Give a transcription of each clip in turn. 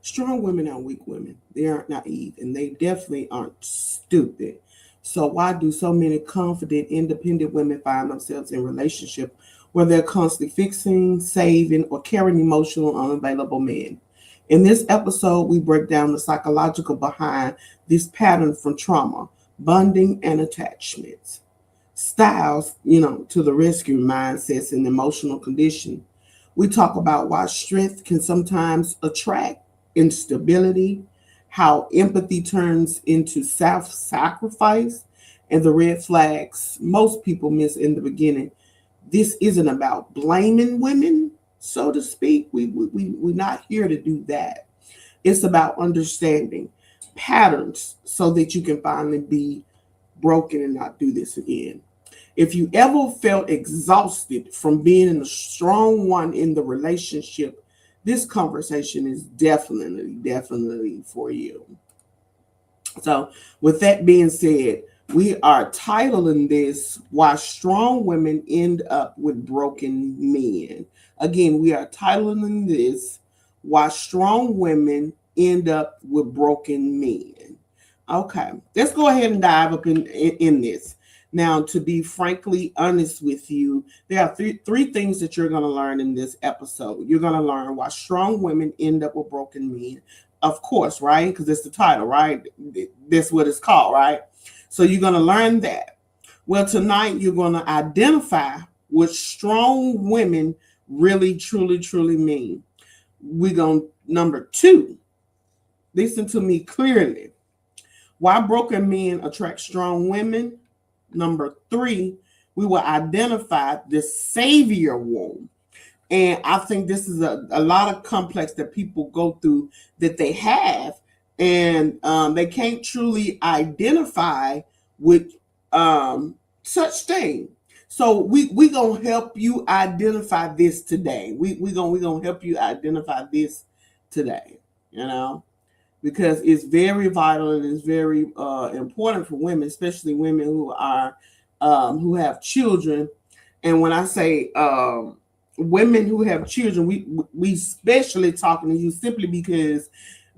Strong women aren't weak women. They aren't naive, and they definitely aren't stupid. So why do so many confident, independent women find themselves in relationship where they're constantly fixing, saving, or carrying emotional, unavailable men? In this episode, we break down the psychological behind this pattern from trauma, bonding, and attachments. Styles, to the rescue mindsets and emotional condition. We talk about why strength can sometimes attract instability, how empathy turns into self sacrifice, and the red flags most people miss in the beginning. This isn't about blaming women, so to speak. We're not here to do that. It's about understanding patterns so that you can finally be broken and not do this again. If you ever felt exhausted from being a strong one in the relationship, this conversation is definitely for you. So, with that being said, we are titling this Why Strong Women End Up with Broken Men. Again, we are titling this Why Strong Women End Up with Broken Men. Okay, let's go ahead and dive up in this. Now, to be frankly honest with you, there are three things that you're going to learn in this episode. You're going to learn why strong women end up with broken men. Of course, right? Because it's the title, right? That's what it's called, right? So you're going to learn that. Well, tonight you're going to identify what strong women really, truly mean. We're going to, number two, listen to me clearly. Why broken men attract strong women. Number three, we will identify the savior wound. And I think this is a lot of complex that people go through that they have, and they can't truly identify with such thing. So we gonna help you identify this today. We gonna help you identify this today. Because it's very vital and it's very important for women, especially women who have children. And when I say women who have children, we especially talking to you simply because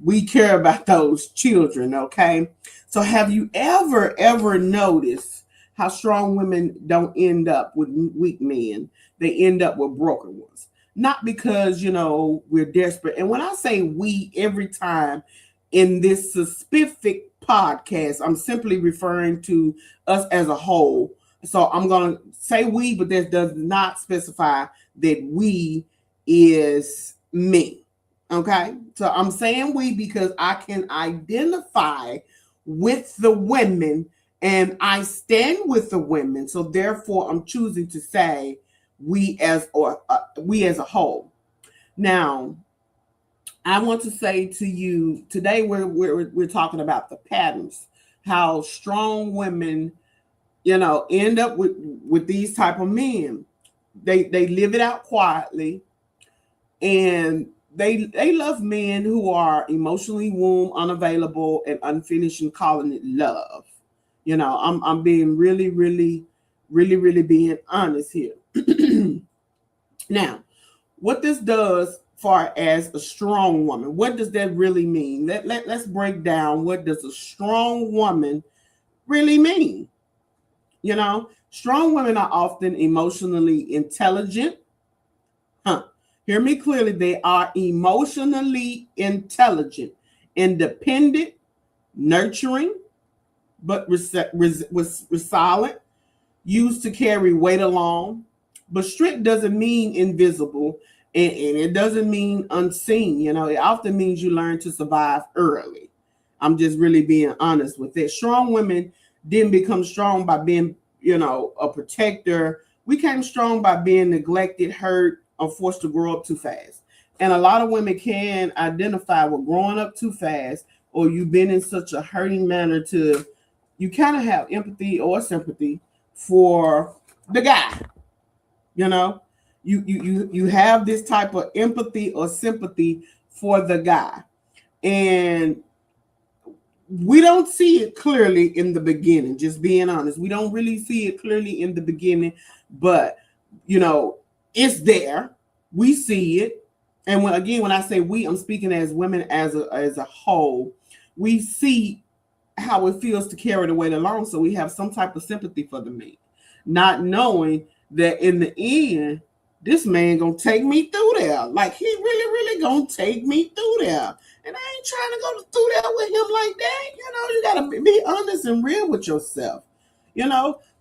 we care about those children. Okay, so have you ever noticed how strong women don't end up with weak men? They end up with broken ones. Not because we're desperate. And when I say we, every time in this specific podcast, I'm simply referring to us as a whole. So I'm going to say we, but that does not specify that we is me. Okay? So I'm saying we because I can identify with the women and I stand with the women. So therefore, I'm choosing to say we as a whole. Now, I want to say to you today, we're talking about the patterns, how strong women, end up with these type of men. They live it out quietly, and they love men who are emotionally womb, unavailable, and unfinished, and calling it love. I'm being really being honest here. Now, what this does far as a strong woman, what does that really mean? Let's break down what does a strong woman really mean. Strong women are often emotionally intelligent. Hear me clearly. They are emotionally intelligent, independent, nurturing, but resilient, used to carry weight alone. But strict doesn't mean invisible, and it doesn't mean unseen. It often means you learn to survive early. I'm just really being honest with it. Strong women didn't become strong by being, a protector. We came strong by being neglected, hurt, or forced to grow up too fast. And a lot of women can identify with growing up too fast, or you've been in such a hurting manner to you kind of have empathy or sympathy for the guy. You have this type of empathy or sympathy for the guy, and we don't see it clearly in the beginning. Just being honest, we don't really see it clearly in the beginning, but it's there. We see it, And when I say we, I'm speaking as women as a whole. We see how it feels to carry the weight alone, so we have some type of sympathy for the man, not knowing that in the end, this man gonna take me through there. Like he really gonna take me through there. And I ain't trying to go through there with him like that. You gotta be honest and real with yourself.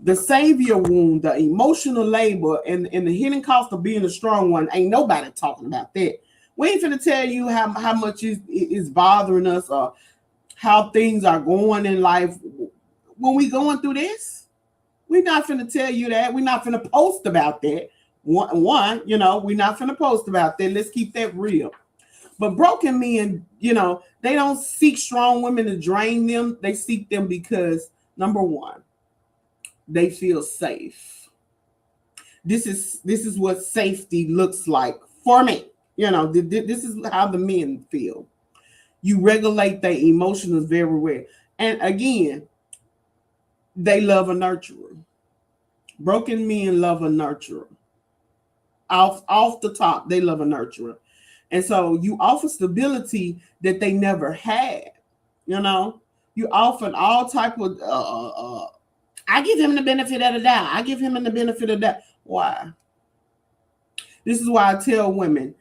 The savior wound, the emotional labor, and the hidden cost of being a strong one. Ain't nobody talking about that. We ain't finna tell you how much is bothering us or how things are going in life when we going through this. We're not finna tell you that. We're not finna post about that. One, we're not finna post about that. Let's keep that real. But broken men, they don't seek strong women to drain them. They seek them because, number one, they feel safe. This is what safety looks like for me. This is how the men feel. You regulate their emotions very well. And again, they love a nurturer. Broken men love a nurturer. Off the top, they love a nurturer. And so you offer stability that they never had. You offer all type of I give him the benefit of the doubt. I give him the benefit of that. Why? This is why I tell women,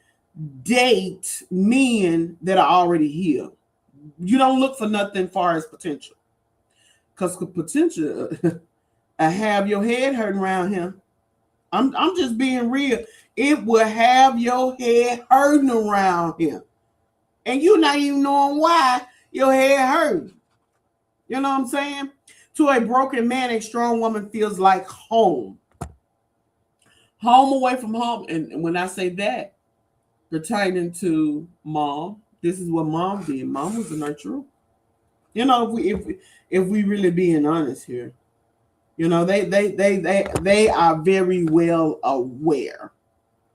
date men that are already here. You don't look for nothing far as potential. Because potential I have your head hurting around him. I'm just being real. It will have your head hurting around him. And you're not even knowing why your head hurting. You know what I'm saying? To a broken man, a strong woman feels like home. Home away from home. And when I say that, pertaining to mom, this is what mom did. Mom was a nurturer. If we really being honest here, they are very well aware.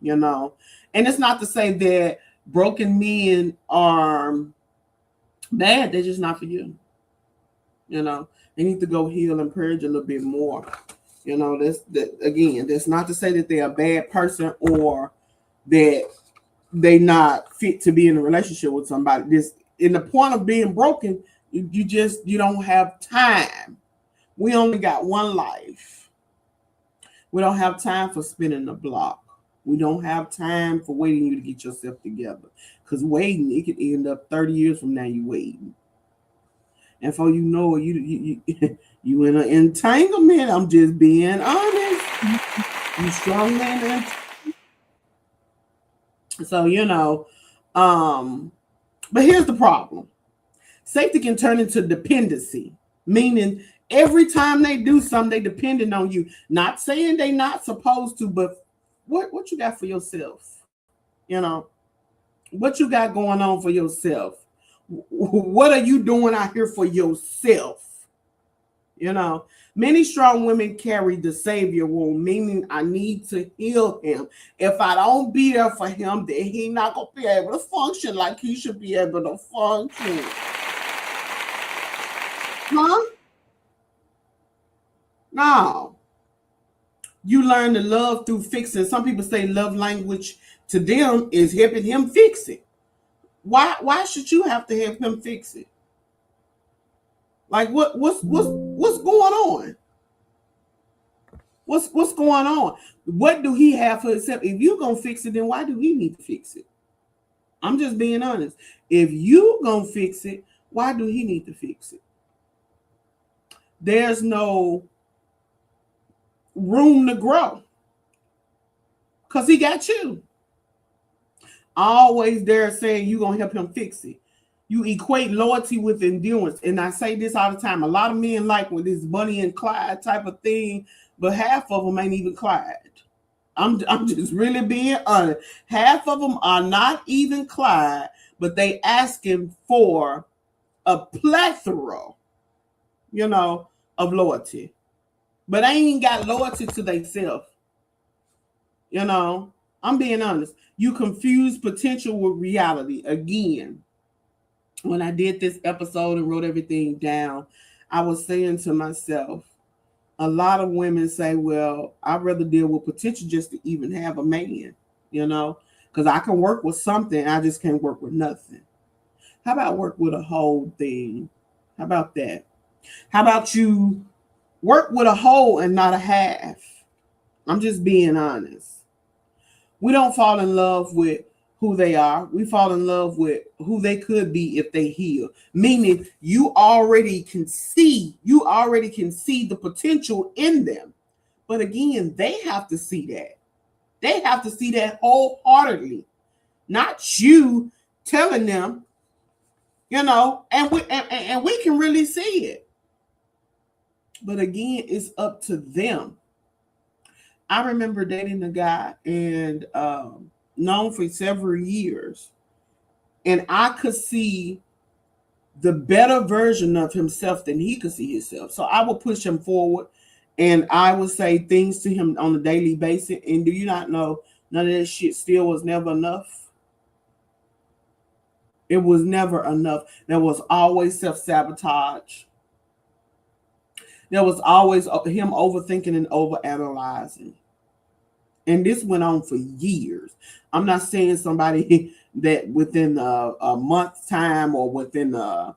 And it's not to say that broken men are bad. They're just not for you. They need to go heal and purge a little bit more. That's not to say that they're a bad person or that they not fit to be in a relationship with somebody. This in the point of being broken, you don't have time. We only got one life. We don't have time for spinning the block. We don't have time for waiting you to get yourself together. Because waiting, it could end up 30 years from now you waiting. And for you know it, you in an entanglement. I'm just being honest. You strong man. So, but here's the problem. Safety can turn into dependency, meaning every time they do something, they depending on you. Not saying they not supposed to, but what you got for yourself? What you got going on for yourself? What are you doing out here for yourself? Many strong women carry the savior wound, meaning I need to heal him. If I don't be there for him, then he not gonna be able to function like he should be able to function. Huh? No. You learn to love through fixing. Some people say love language to them is helping him fix it. Why should you have to help him fix it? Like what's going on? What's going on? What do he have for himself? If you're gonna fix it, then why do he need to fix it? I'm just being honest. If you gonna fix it, why do he need to fix it? There's no room to grow because he got you. Always there saying you're gonna help him fix it. You equate loyalty with endurance. And I say this all the time. A lot of men like with this Bonnie and Clyde type of thing, but half of them ain't even Clyde. I'm just really being honest. Half of them are not even Clyde, but they asking for a plethora, of loyalty. But they ain't got loyalty to themselves. I'm being honest. You confuse potential with reality. Again, when I did this episode and wrote everything down, I was saying to myself, a lot of women say, well, I'd rather deal with potential just to even have a man, Because I can work with something, I just can't work with nothing. How about work with a whole thing? How about that? How about you work with a whole and not a half? I'm just being honest. We don't fall in love with who they are. We fall in love with who they could be if they heal. Meaning you already can see the potential in them. But again, they have to see that. They have to see that wholeheartedly. Not you telling them, and we can really see it. But again, it's up to them. I remember dating a guy and known for several years, and I could see the better version of himself than he could see himself. So I would push him forward, and I would say things to him on a daily basis. And do you not know, none of that shit still was never enough? It was never enough. There was always self-sabotage. There was always him overthinking and overanalyzing. And this went on for years. I'm not saying somebody that within a month's time or within 2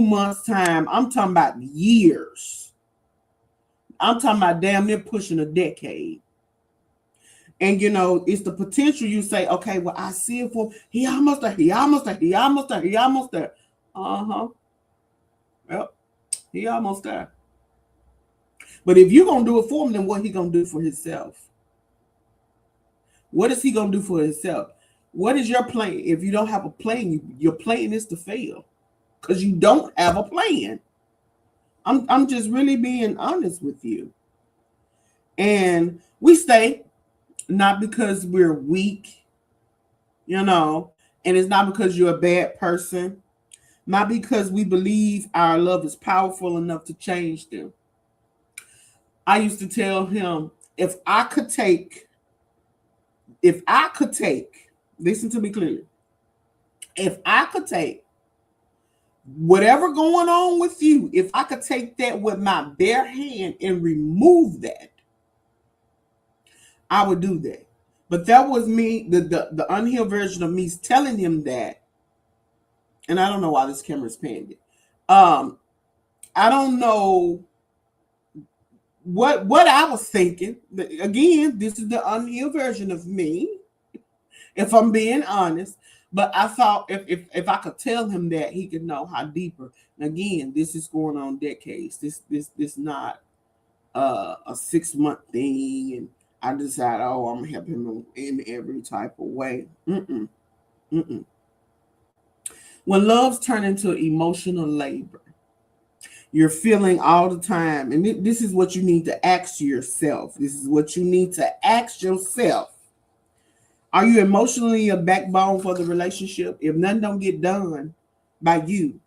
months' time. I'm talking about years. I'm talking about damn near pushing a decade. And it's the potential. You say, okay, well, I see it for him. He almost there. Yep, he almost there. But if you're going to do it for him, then what he going to do for himself? What is he going to do for himself? What is your plan? If you don't have a plan, your plan is to fail because you don't have a plan. I'm just really being honest with you. And we stay not because we're weak, and it's not because you're a bad person, not because we believe our love is powerful enough to change them. I used to tell him, if I could take, listen to me clearly, if I could take whatever going on with you, if I could take that with my bare hand and remove that, I would do that. But that was me, the unhealed version of me telling him that. And I don't know why this camera's panning. I don't know what I was thinking. Again, this is the unhealed version of me, if I'm being honest. But I thought if I could tell him that, he could know how deeper. And again, this is going on decades. This not a 6-month thing, and I decided, I'm gonna help him in every type of way. When love's turned into emotional labor, you're feeling all the time, and this is what you need to ask yourself. This is what you need to ask yourself. Are you emotionally a backbone for the relationship? If nothing don't get done by you,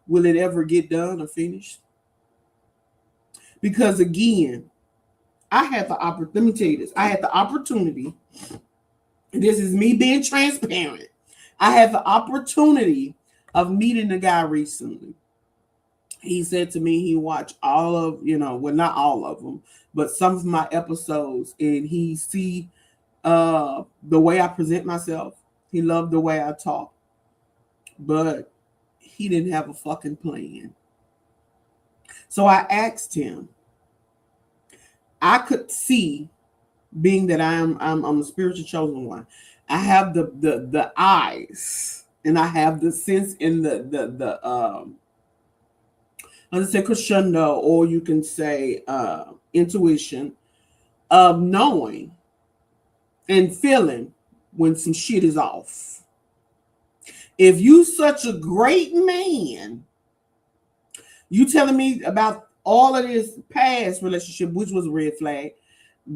will it ever get done or finished? Because again, let me tell you this. I had the opportunity, this is me being transparent. I had the opportunity of meeting a guy recently. He said to me he watched all of, not all of them, but some of my episodes, and he see the way I present myself. He loved the way I talk, but he didn't have a fucking plan. So I asked him. I could see, being that I'm a spiritual chosen one, I have the eyes, and I have the sense in let's say crescendo, or you can say intuition of knowing and feeling when some shit is off. If you such a great man, you telling me about all of this past relationship, which was a red flag,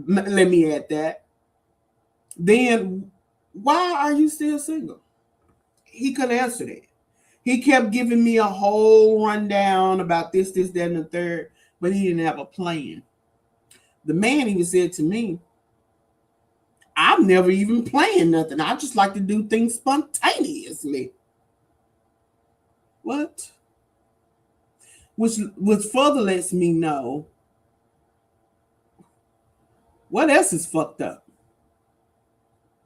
let me add that, then why are you still single? He couldn't answer that. He kept giving me a whole rundown about this, that, and the third, but he didn't have a plan. The man even said to me, I'm never even playing nothing. I just like to do things spontaneously. What? Which further lets me know What else is fucked up?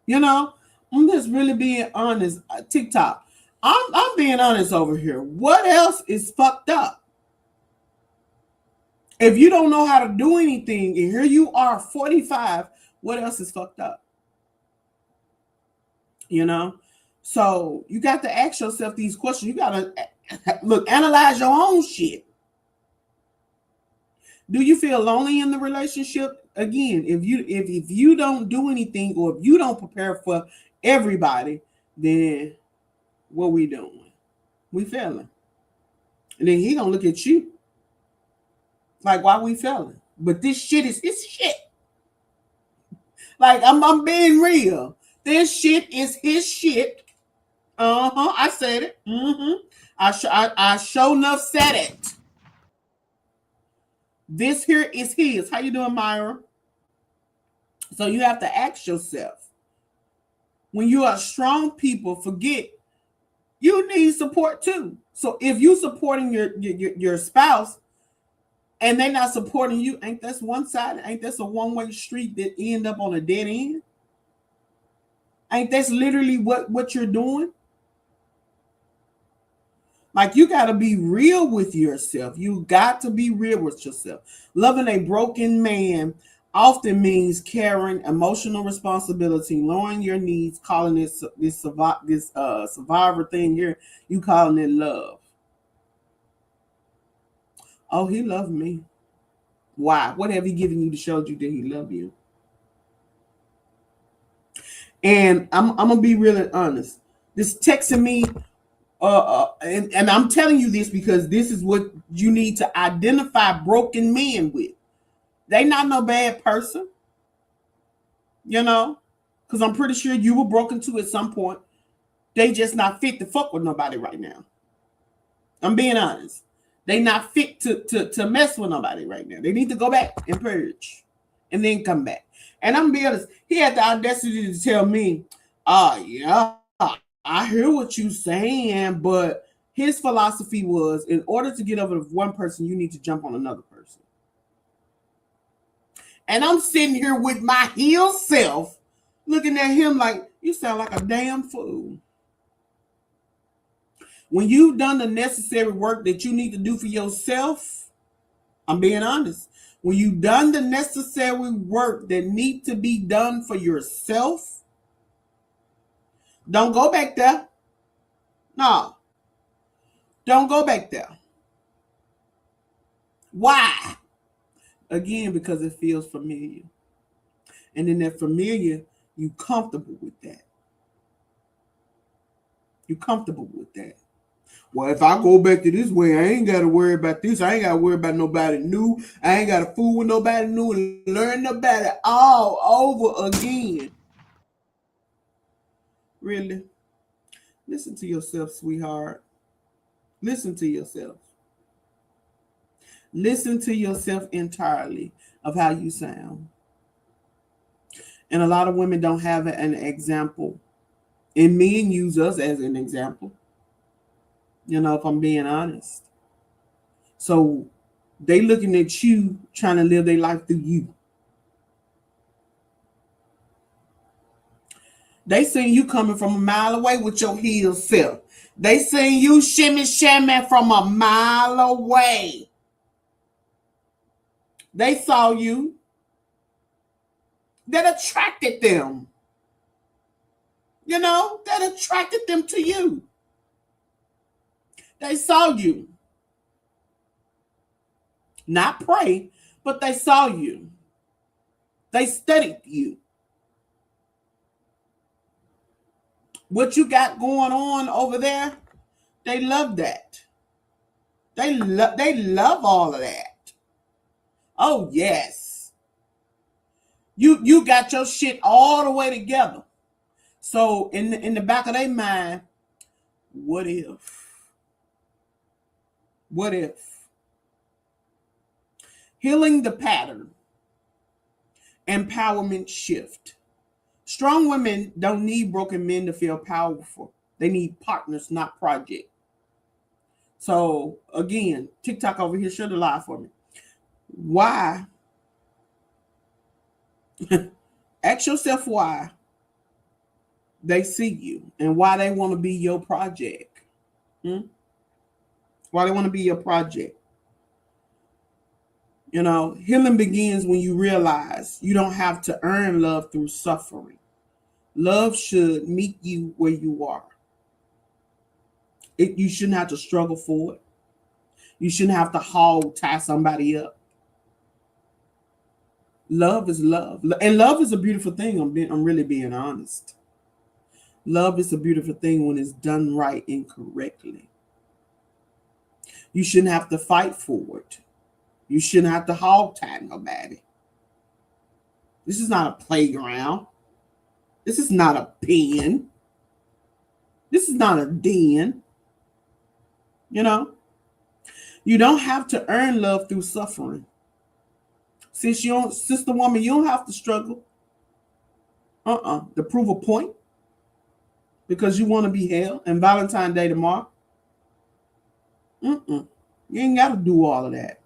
You know, I'm just really being honest. TikTok. I'm being honest over here. What else is fucked up? If you don't know how to do anything, and here you are, 45, what else is fucked up? You know? So you got to ask yourself these questions. You got to look, analyze your own shit. Do you feel lonely in the relationship? Again, if you don't do anything, or if you don't prepare for everybody, then what we doing? We failing. And then he gonna look at you like, why we failing? But this shit is his shit. Like, I'm being real. This shit is his shit. I said it. I sure enough said it. This here is his. How you doing, Myra? So you have to ask yourself, when you are strong people, forget you need support too. So if you supporting your spouse and they're not supporting you, ain't that's one side? Ain't that's a one-way street that end up on a dead end? Ain't that's literally what you're doing? Like, you got to be real with yourself. You got to be real with yourself. Loving a broken man often means carrying emotional responsibility, lowering your needs, calling this survivor thing here, you calling it love. Oh, he loved me. Why? What have he given you to show you that he loved you? And I'm gonna be really honest. This texting me, and I'm telling you this because this is what you need to identify broken men with. They not no bad person, you know, because I'm pretty sure you were broken too at some point. They just not fit to fuck with nobody right now. I'm being honest. They not fit to mess with nobody right now. They need to go back and purge and then come back. And I'm being honest, he had the audacity to tell me, yeah, I hear what you saying, but his philosophy was, in order to get over one person, you need to jump on another person. And I'm sitting here with my heel self looking at him like, you sound like a damn fool. When you've done the necessary work that you need to do for yourself, I'm being honest. When you've done the necessary work that need to be done for yourself, don't go back there. No. Don't go back there. Why? Again, because it feels familiar. And in that familiar, you comfortable with that. You comfortable with that. Well, if I go back to this way, I ain't got to worry about this. I ain't got to worry about nobody new. I ain't got to fool with nobody new and learn about it all over again. Really? Listen to yourself, sweetheart. Listen to yourself. Listen to yourself entirely of how you sound. And a lot of women don't have an example. And men use us as an example. You know, if I'm being honest. So they looking at you trying to live their life through you. They seen you coming from a mile away with your heel self. They seen you shimmy shammy from a mile away. They saw you. That attracted them. You know, that attracted them to you. They saw you. Not pray, but they saw you. They studied you. What you got going on over there, they love that. They love all of that. Oh, yes. You got your shit all the way together. So in the back of their mind, what if? What if? Healing the pattern. Empowerment shift. Strong women don't need broken men to feel powerful. They need partners, not project. So again, TikTok over here should have lied for me. Why Ask yourself why they see you and why they want to be your project. Why they want to be your project. You know, healing begins when you realize you don't have to earn love through suffering. Love should meet you where you are. You shouldn't have to struggle for it. You shouldn't have to tie somebody up. Love is love. And love is a beautiful thing. I'm really being honest. Love is a beautiful thing when it's done right and correctly. You shouldn't have to fight for it. You shouldn't have to tie nobody. This is not a playground. This is not a pen. This is not a den. You know? You don't have to earn love through suffering. Sister woman, you don't have to struggle. To prove a point. Because you want to be held. And Valentine's Day tomorrow. You ain't got to do all of that.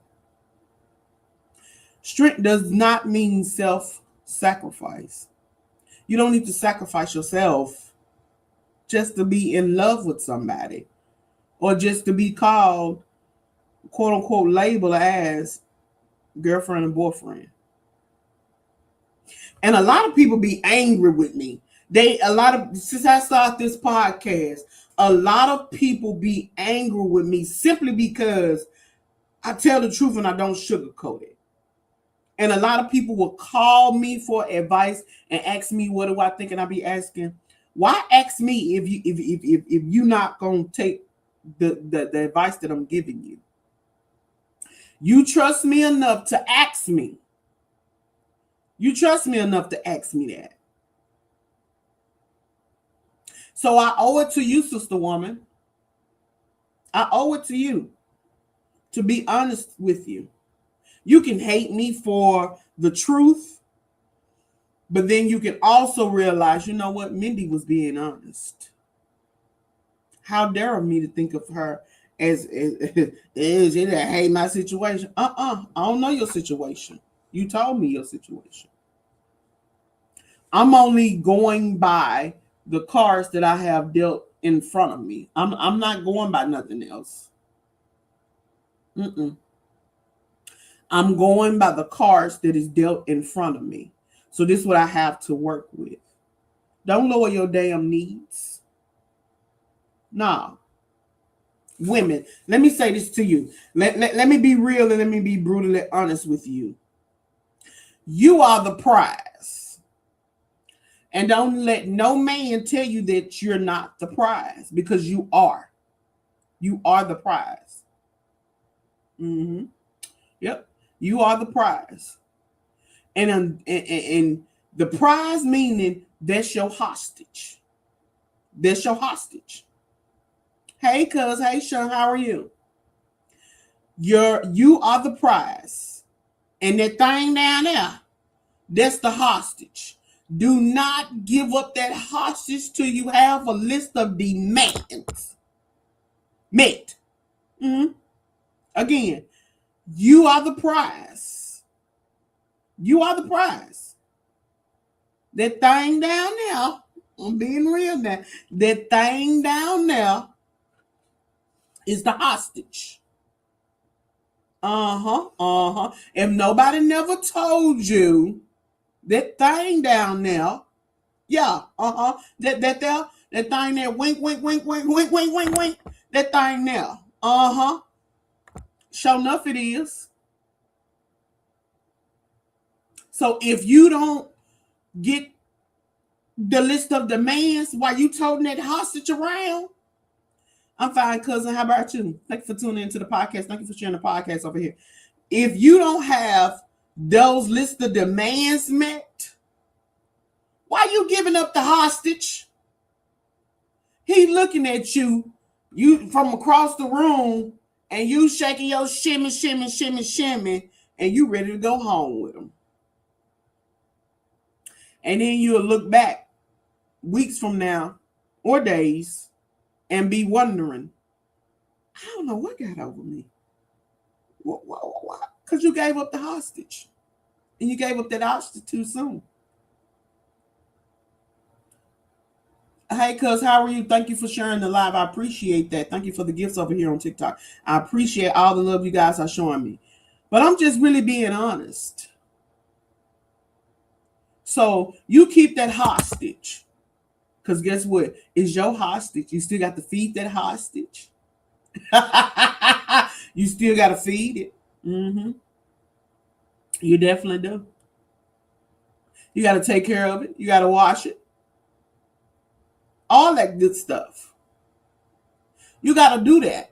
Strength does not mean self-sacrifice. You don't need to sacrifice yourself just to be in love with somebody. Or just to be called, quote unquote, labeled as girlfriend and boyfriend. And a lot of people be angry with me. Since I started this podcast, a lot of people be angry with me simply because I tell the truth and I don't sugarcoat it. And a lot of people will call me for advice and ask me, what do I think? And I'll be asking, why ask me if you're not gonna take the advice that I'm giving you? You trust me enough to ask me. You trust me enough to ask me that. So I owe it to you, sister woman. I owe it to you to be honest with you. You can hate me for the truth, but then you can also realize, you know what? Mindy was being honest. How dare me to think of her as she hate my situation. I don't know your situation. You told me your situation. I'm only going by the cards that I have dealt in front of me. I'm not going by nothing else. I'm going by the cards that is dealt in front of me. So this is what I have to work with. Don't lower your damn needs. Nah. Women, let me say this to you. Let me be real and let me be brutally honest with you. You are the prize. And don't let no man tell you that you're not the prize, because you are. You are the prize. Yep. You are the prize. And the prize meaning that's your hostage. That's your hostage. Hey, cuz, hey, Sean, how are you? You are the prize. And that thing down there, that's the hostage. Do not give up that hostage till you have a list of demands met. Again, you are the prize. You are the prize. That thing down there, I'm being real now. That thing down there is the hostage. If nobody never told you that thing down there, that thing there, wink, wink, wink, wink, wink, wink, wink, wink, that thing there, sure enough it is. So if you don't get the list of demands while you toting that hostage around, I'm fine, cousin. How about you? Thank you for tuning into the podcast. Thank you for sharing the podcast over here. If you don't have those list of demands met, why are you giving up the hostage? He looking at you from across the room, and you shaking your shimmy, shimmy, shimmy, shimmy, and you ready to go home with him. And then you'll look back weeks from now or days and be wondering, I don't know what got over me. What? Because you gave up the hostage. And you gave up that hostage too soon. Hey, cuz, how are you? Thank you for sharing the live. I appreciate that. Thank you for the gifts over here on TikTok. I appreciate all the love you guys are showing me. But I'm just really being honest. So you keep that hostage. Because guess what? It's your hostage. You still got to feed that hostage. You still got to feed it. Mm-hmm. You definitely do. You got to take care of it. You got to wash it. All that good stuff. You got to do that.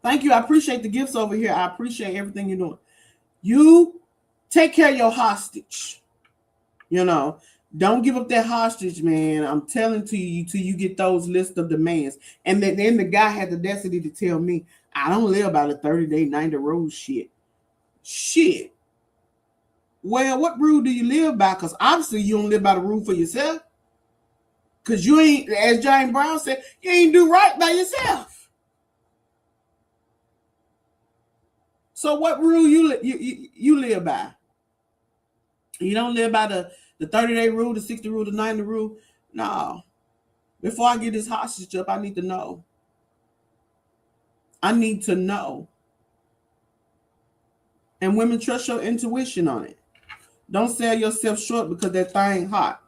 Thank you. I appreciate the gifts over here. I appreciate everything you're doing. You take care of your hostage. You know, don't give up that hostage, man. I'm telling to you till you get those list of demands. And then the guy had the audacity to tell me, I don't live by the 30-day, 90 rule shit. Shit. Well, what rule do you live by? Because obviously you don't live by the rule for yourself. Because you ain't, as James Brown said, you ain't do right by yourself. So what rule you live by? You don't live by the 30-day rule, the 60 rule, the 90 rule. No. Before I get this hostage up, I need to know. I need to know. And women, trust your intuition on it. Don't sell yourself short because that thing hot.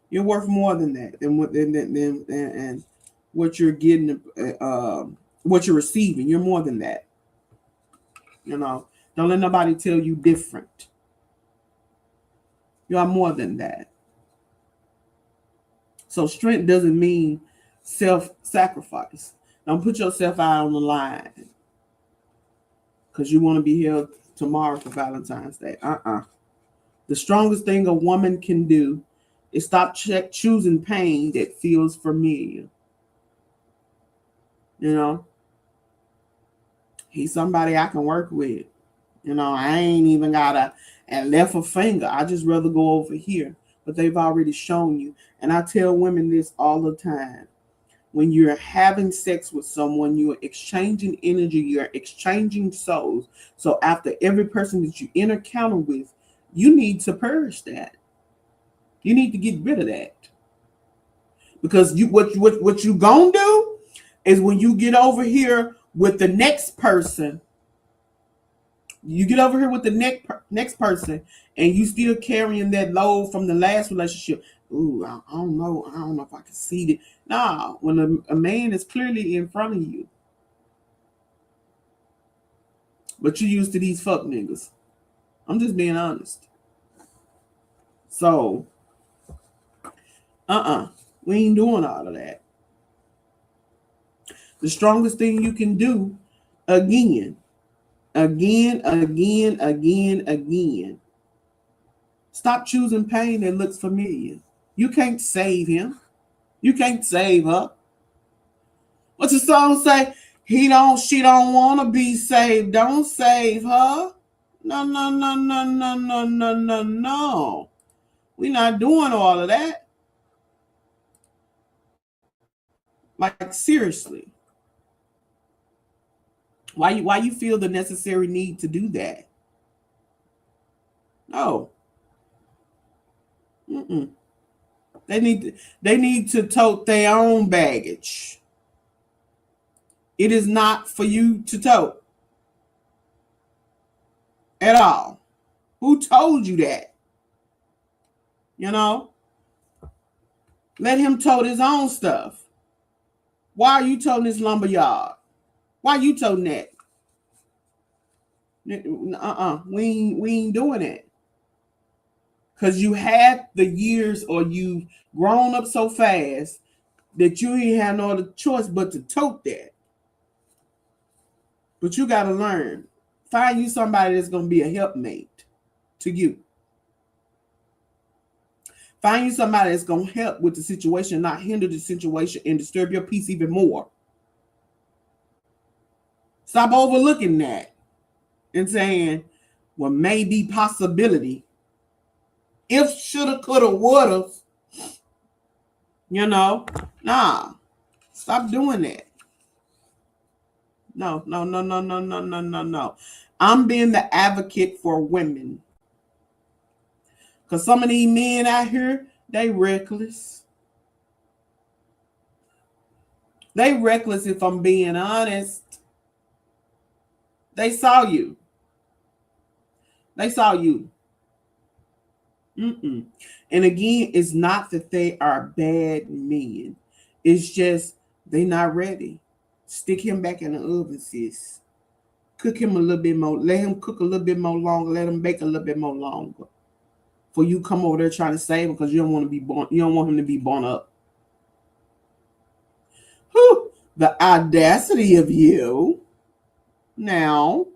You're worth more than that, than what you're getting, what you're receiving. You're more than that. You know, don't let nobody tell you different. You are more than that. So strength doesn't mean self-sacrifice. Don't put yourself out on the line because you want to be here tomorrow for Valentine's Day. The strongest thing a woman can do is stop choosing pain that feels familiar. You know, he's somebody I can work with. You know, I ain't even got a left a finger. I just rather go over here. But they've already shown you. And I tell women this all the time. When you're having sex with someone, you're exchanging energy, you're exchanging souls. So after every person that you encounter with, you need to purge that. You need to get rid of that. Because what you gonna do is when you get over here with the next person, you get over here with the next person and you still carrying that load from the last relationship. Ooh, I don't know if I can see it. Nah, when a man is clearly in front of you. But you used to these fuck niggas. I'm just being honest. So, we ain't doing all of that. The strongest thing you can do, again. Stop choosing pain that looks familiar. You can't save him. You can't save her. What's the song say? She don't want to be saved. Don't save her. No. We're not doing all of that. Like, seriously. Why you feel the necessary need to do that? No. They need to tote their own baggage. It is not for you to tote at all. Who told you that? You know? Let him tote his own stuff. Why are you toting this lumberyard? Why are you toting that? We ain't doing it. Because you had the years or you've grown up so fast that you ain't have no other choice but to tote that. But you got to learn. Find you somebody that's going to be a helpmate to you. Find you somebody that's going to help with the situation, not hinder the situation and disturb your peace even more. Stop overlooking that and saying, well, maybe possibility. If, shoulda, coulda, woulda. You know, nah. Stop doing that. No. I'm being the advocate for women. Because some of these men out here, they reckless. They reckless, if I'm being honest. They saw you. They saw you. Mm-mm. And again, it's not that they are bad men. It's just they not ready. Stick him back in the oven, sis. Cook him a little bit more. Let him cook a little bit more longer. Let him bake a little bit more longer. For you come over there trying to save him because you don't want to be born. You don't want him to be born up. Whew, the audacity of you. Now,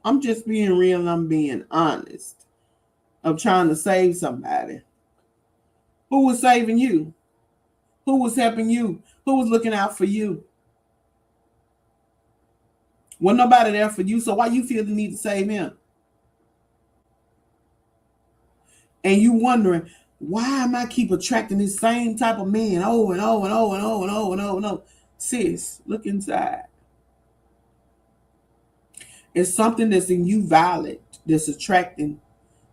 I'm just being real and I'm being honest. Of trying to save somebody. Who was saving you? Who was helping you? Who was looking out for you? Wasn't nobody there for you, so why you feel the need to save him? And you wondering, why am I keep attracting this same type of man over and over and over and over and over and over and over? Sis, look inside. It's something that's in you valid that's attracting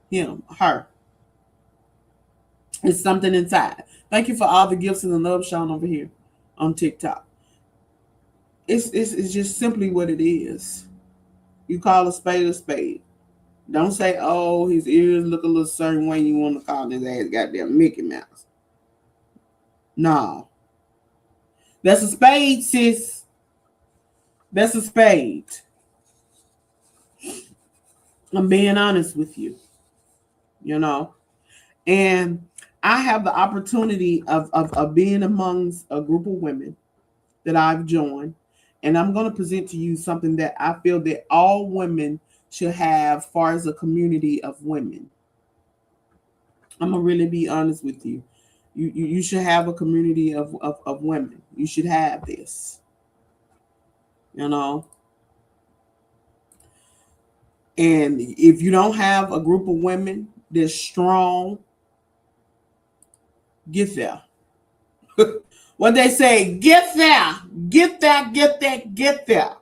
him, her. It's something inside. Thank you for all the gifts and the love shown over here on TikTok. It's just simply what it is. You call a spade a spade. Don't say, oh, his ears look a little certain way. You want to call his ass goddamn Mickey Mouse. No. That's a spade, sis. That's a spade. I'm being honest with you. You know. And I have the opportunity of being amongst a group of women that I've joined. And I'm going to present to you something that I feel that all women should have as far as a community of women. I'm going to really be honest with you. You should have a community of women. You should have this. You know. And if you don't have a group of women that's strong, get there. What they say, get there. Get there, get there, get there.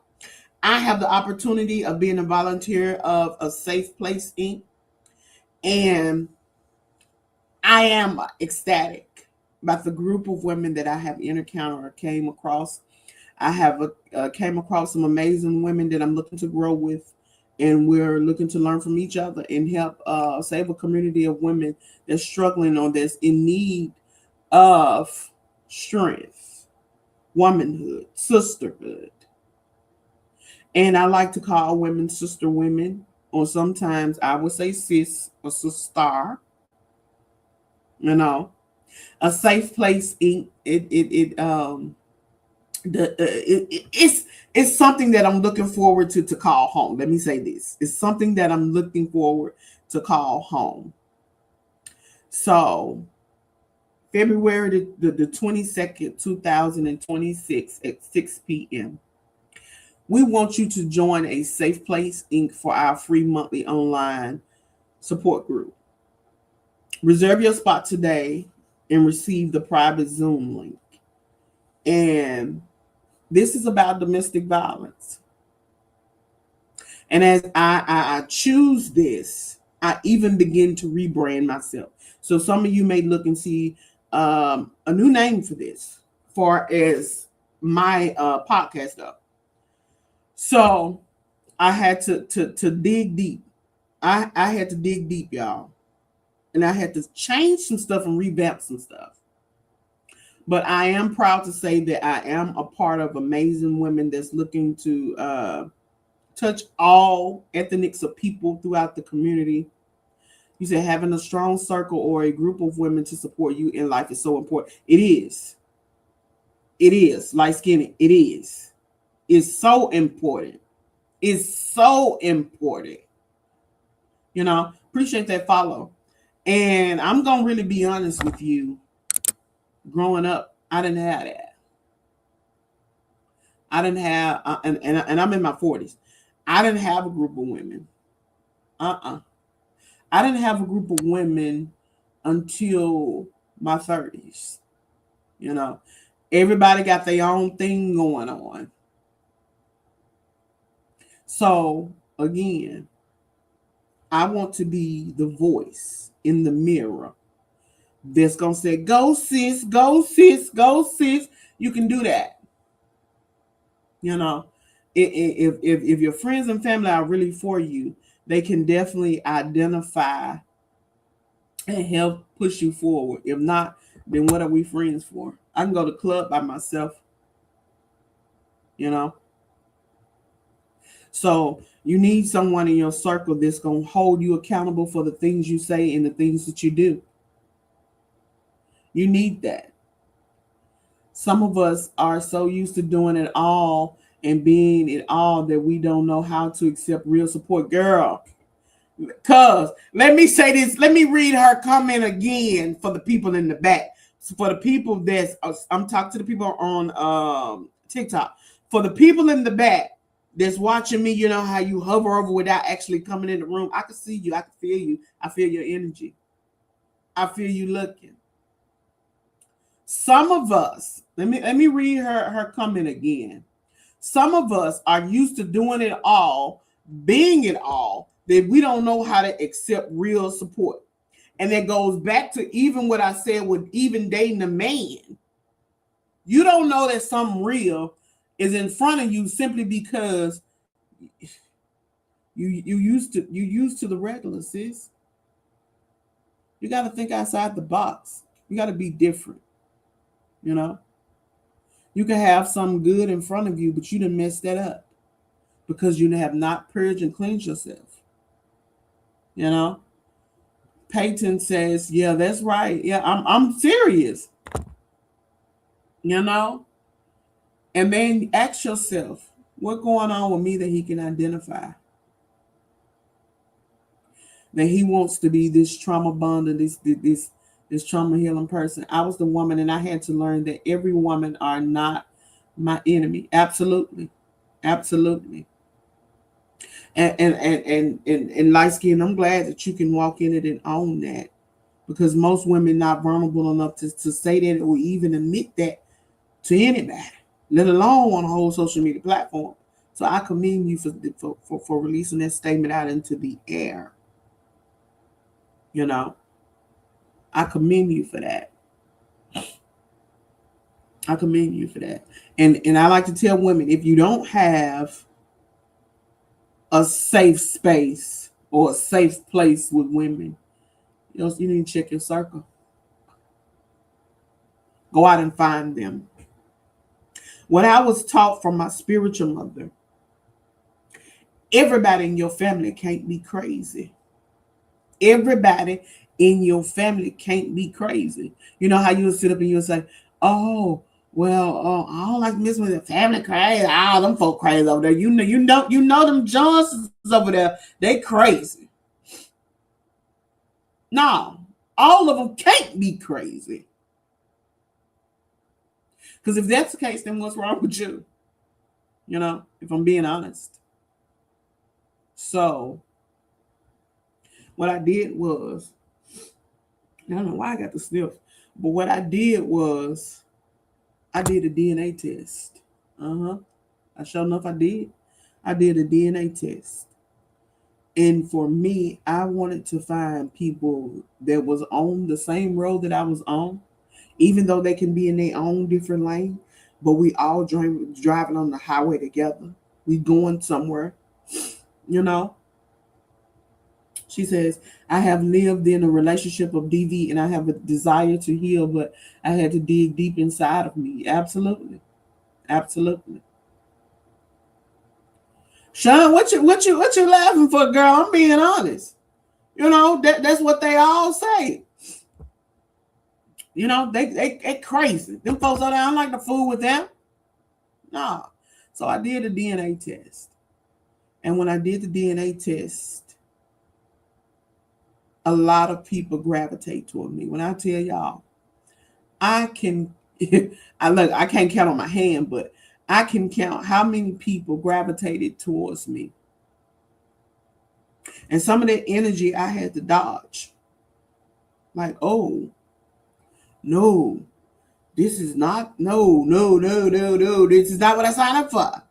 I have the opportunity of being a volunteer of a Safe Place Inc. And I am ecstatic about the group of women that I have encountered or came across. I have came across some amazing women that I'm looking to grow with, and we're looking to learn from each other and help save a community of women that's struggling or that's in need of strength, womanhood, sisterhood. And I like to call women sister women, or sometimes I would say sis or sister. You know, a Safe Place Inc. It's something that I'm looking forward to call home. Let me say this: it's something that I'm looking forward to call home. So, February the 22nd, 2026 at 6 p.m. We want you to join a Safe Place Inc. for our free monthly online support group. Reserve your spot today and receive the private Zoom link. And this is about domestic violence. And as I choose this, I even begin to rebrand myself. So some of you may look and see a new name for this, far as my podcast up. So I had to dig deep. I had to dig deep, y'all. And I had to change some stuff and revamp some stuff. But I am proud to say that I am a part of amazing women that's looking to touch all ethnics of people throughout the community. You said having a strong circle or a group of women to support you in life is so important. It is. It is. Light skinned. It is. It's so important. It's so important. You know, appreciate that follow. And I'm going to really be honest with you. Growing up, I didn't have that. I didn't have, and I'm in my 40s. I didn't have a group of women. I didn't have a group of women until my 30s. You know, everybody got their own thing going on. So again, I want to be the voice in the mirror that's going to say, go sis, go sis, go sis. You can do that. You know, if your friends and family are really for you, they can definitely identify and help push you forward. If not, then what are we friends for? I can go to the club by myself, you know. So you need someone in your circle that's going to hold you accountable for the things you say and the things that you do. You need that. Some of us are so used to doing it all and being it all that we don't know how to accept real support. Girl, cuz let me say this. Let me read her comment again for the people in the back. So for the people that's, I'm talking to the people on TikTok. For the people in the back that's watching me, you know how you hover over without actually coming in the room. I can see you. I can feel you. I feel your energy. I feel you looking. Some of us, let me read her comment again. Some of us are used to doing it all, being it all, that we don't know how to accept real support. And that goes back to even what I said with even dating a man. You don't know that something real is in front of you simply because you used to the regular, sis. You got to think outside the box. You got to be different. You know, you can have something good in front of you, but you done messed that up because you have not purged and cleansed yourself. You know, Peyton says, "Yeah, that's right. Yeah, I'm serious." You know, and then ask yourself, what going on with me that he can identify? That he wants to be this trauma bond and this trauma healing person. I was the woman, and I had to learn that every woman are not my enemy. Absolutely, absolutely. And light skin, I'm glad that you can walk in it and own that, because most women not vulnerable enough to say that or even admit that to anybody, let alone on a whole social media platform. So I commend you for releasing that statement out into the air. You know, I commend you for that. I commend you for that. And I like to tell women, if you don't have a safe space or a safe place with women, you need to check your circle. Go out and find them. What I was taught from my spiritual mother, everybody in your family can't be crazy. Everybody in your family can't be crazy. You know how you would sit up and you would say, oh, well, I don't like messing with the family crazy. All them folk crazy over there. You know them Johnsons over there, they crazy. No, all of them can't be crazy. Because if that's the case, then what's wrong with you? You know, if I'm being honest. So what I did was, I don't know why I got the sniff, but what I did was I did a DNA test. I sure enough I did. I did a DNA test. And for me, I wanted to find people that was on the same road that I was on, even though they can be in their own different lane, but we all driving on the highway together. We going somewhere, you know. She says, I have lived in a relationship of DV and I have a desire to heal, but I had to dig deep inside of me. Absolutely. Absolutely. Sean, what you laughing for, girl? I'm being honest. You know, that's what they all say. You know, they crazy. Them folks out there, I don't like to fool with them. No. So I did a DNA test. And when I did the DNA test, a lot of people gravitate toward me. When I tell y'all, I can, I can't count on my hand, but I can count how many people gravitated towards me. And some of that energy I had to dodge. Like, oh, no, this is not, no, this is not what I signed up for.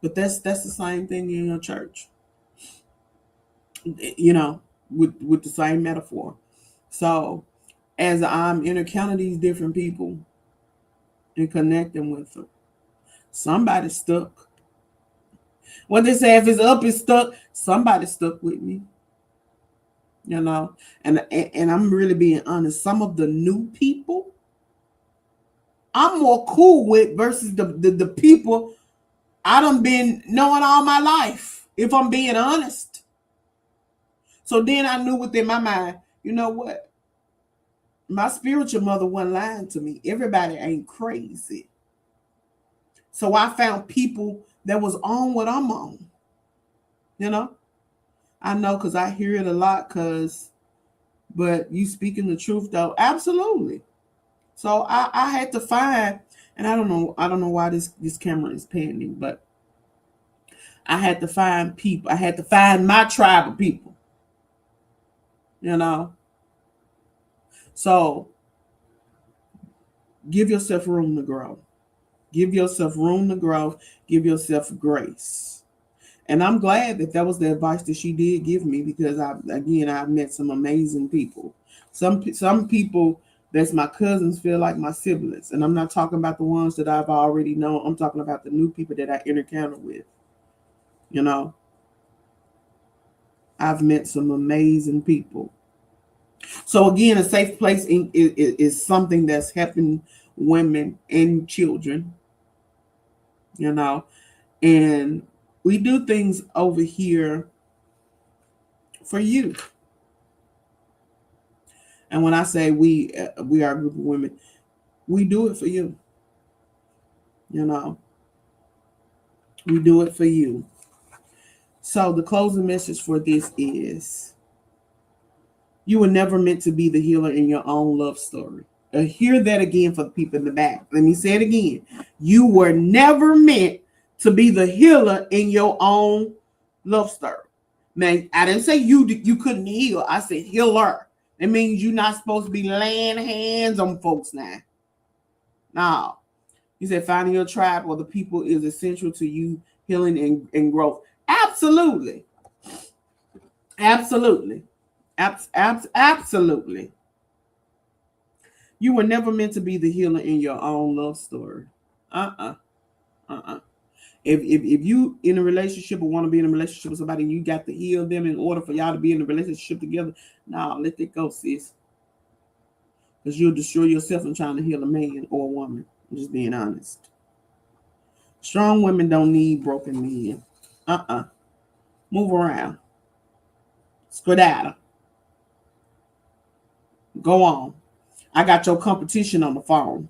But that's the same thing in your church, you know, with the same metaphor. So as I'm encountering these different people and connecting with them, somebody's stuck. What they say, if it's up, it's stuck. Somebody's stuck with me, you know. And I'm really being honest. Some of the new people I'm more cool with versus the people I done been knowing all my life, if I'm being honest. So then I knew within my mind, you know what? My spiritual mother wasn't lying to me. Everybody ain't crazy. So I found people that was on what I'm on. You know? I know because I hear it a lot but you speaking the truth though, absolutely. So I had to find, and I don't know why this camera is panning, but I had to find people. I had to find my tribe of people. You know? So give yourself room to grow. Give yourself room to grow. Give yourself grace. And I'm glad that was the advice that she did give me, because I've met some amazing people. Some people that's my cousins feel like my siblings. And I'm not talking about the ones that I've already known. I'm talking about the new people that I encounter with. You know, I've met some amazing people. So again, a safe place is something that's helping women and children, you know, and we do things over here for you. And when I say we are a group of women, we do it for you. You know, we do it for you. So the closing message for this is, you were never meant to be the healer in your own love story. Hear that again for the people in the back. Let me say it again. You were never meant to be the healer in your own love story. Man, I didn't say you couldn't heal. I said healer. It means you're not supposed to be laying hands on folks now. No. You said finding your tribe or the people is essential to you healing and growth. Absolutely. Absolutely. Absolutely. You were never meant to be the healer in your own love story. If you in a relationship or want to be in a relationship with somebody and you got to heal them in order for y'all to be in a relationship together, nah, let it go, sis. Because you'll destroy yourself in trying to heal a man or a woman. I'm just being honest. Strong women don't need broken men. Move around. Skedaddle. Go on. I got your competition on the phone.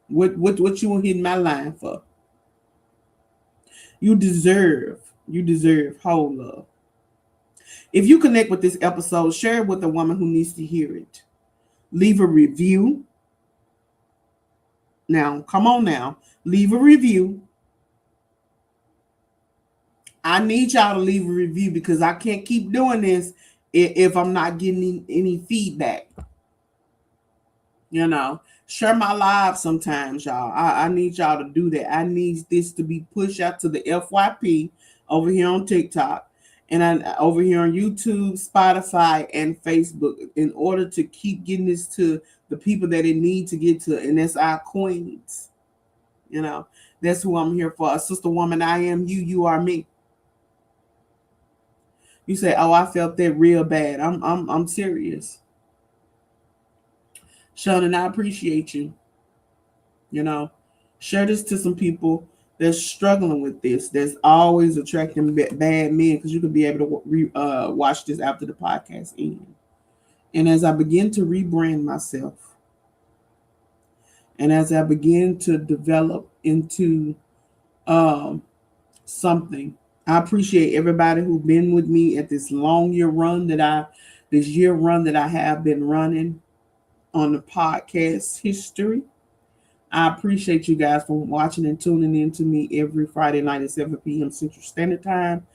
What you hitting my line for? You deserve whole love. If you connect with this episode, share it with a woman who needs to hear it. Leave a review. Now, come on now. Leave a review. I need y'all to leave a review because I can't keep doing this if I'm not getting any feedback. You know, share my live sometimes, y'all. I need y'all to do that. I need this to be pushed out to the FYP over here on TikTok and over here on YouTube, Spotify, and Facebook in order to keep getting this to the people that it needs to get to, and that's our queens. You know, that's who I'm here for. A sister woman, I am you, you are me. You say, "Oh, I felt that real bad." I'm serious. Sean, and I appreciate you. You know, share this to some people that's struggling with this, that's always attracting bad men, because you can be able to watch this after the podcast ends. And as I begin to rebrand myself, and as I begin to develop into something, I appreciate everybody who's been with me at this year run that I have been running on the podcast history. I appreciate you guys for watching and tuning in to me every Friday night at 7 p.m. Central Standard Time.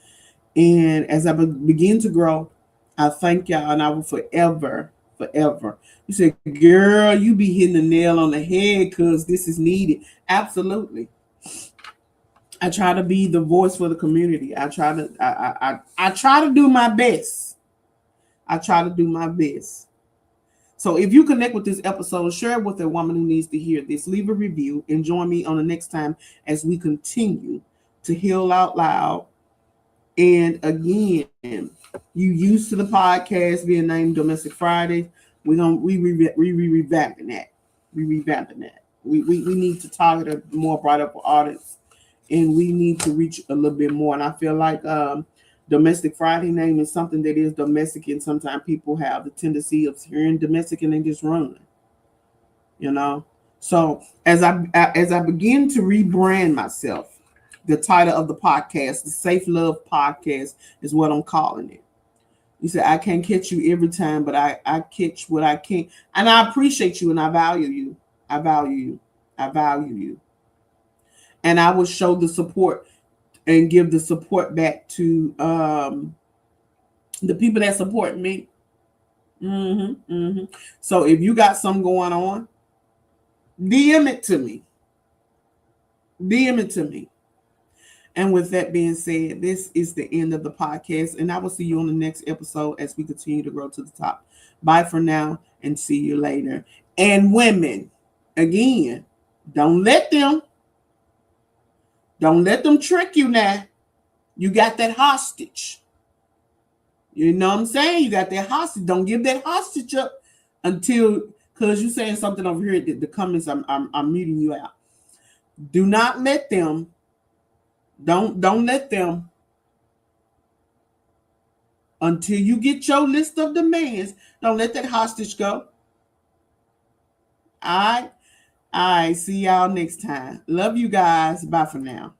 And as I begin to grow, I thank y'all, and I will forever. You said, girl, you be hitting the nail on the head because this is needed. Absolutely. I try to be the voice for the community. I try to do my best. I try to do my best. So if you connect with this episode, share it with a woman who needs to hear this. Leave a review and join me on the next time as we continue to heal out loud. And again, you used to the podcast being named Domestic Fridays. We revamping that. We revamping that. We need to target a more broader audience, and we need to reach a little bit more. And I feel like Domestic Friday name is something that is domestic, and sometimes people have the tendency of hearing domestic and they just run. You know. So as I begin to rebrand myself, the title of the podcast, the Safe Love Podcast, is what I'm calling it. You said, I can't catch you every time, but I catch what I can. And I appreciate you and I value you. I value you. I value you. And I will show the support and give the support back to the people that support me. So if you got something going on, DM it to me. DM it to me. And with that being said, this is the end of the podcast, and I will see you on the next episode as we continue to grow to the top. Bye for now, and see you later. And women, again, don't let them trick you now. You got that hostage. You know what I'm saying? You got that hostage. Don't give that hostage up until, because you're saying something over here at the comments. I'm muting you out. Do not let them. Don't let them, until you get your list of demands. Don't let that hostage go. All right. See y'all next time. Love you guys. Bye for now.